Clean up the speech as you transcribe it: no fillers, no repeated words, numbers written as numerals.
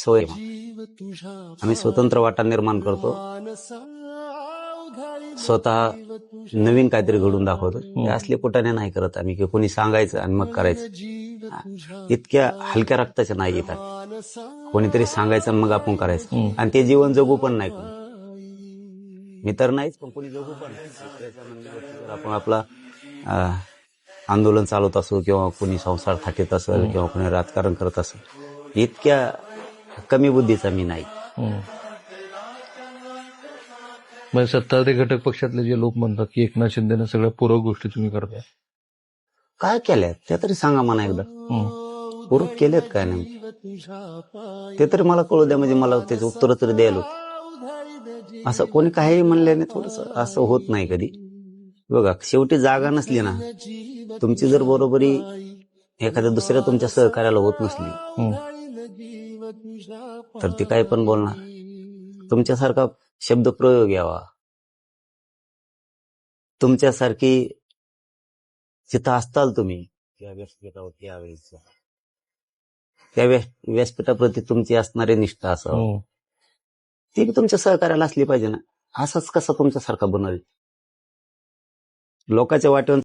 सवय. आम्ही स्वतंत्र वाटा निर्माण करतो, स्वतः नवीन काहीतरी घडून दाखवतो. हे असले कुटाने नाही करत आम्ही की कोणी सांगायचं आणि मग करायचं. इतक्या हलक्या रक्ताच्या नाही येतात. कोणीतरी सांगायचं आणि मग आपण करायचं, आणि ते जीवन जगू पण नाही कोणी. मी तर नाहीच, पण कोणी जगू पण नाही. आपण आपला आंदोलन चालवत असो, किंवा कोणी संसार थाटीत असेल, किंवा कोणी राजकारण करत असेल, इतक्या कमी बुद्धीचा मी नाही. म्हणजे सत्ताधारी घटक पक्षातले जे लोक म्हणतात की एकनाथ शिंदेने सगळ्या पूरक गोष्टी तुम्ही करताय, काय केल्यात त्या तरी सांगा मला एकदा. पूरक केलेत काय नाही ते तरी मला कळू द्या, म्हणजे मला त्याचं उत्तर तरी द्यायला. असं कोणी काही म्हणल्याने थोडस असं होत नाही कधी. बघा, शेवटी जागा नसली ना, तुमची जर बरोबरी एखाद्या दुसऱ्या तुमच्या सहकार्याला होत नसली, तर ती काय पण बोलणार. तुमच्यासारखा शब्द प्रयोग यावा, तुमच्यासारखी जिथं असताल तुम्ही त्या व्यासपीठावर, त्यावेळेस त्या व्यासपीठाप्रती तुमची असणारी निष्ठा असावं, ती तुमच्या सहकार्याला असली पाहिजे ना. असाच कसा तुमच्यासारखा बनवेल? लोकांच्या वाटेवर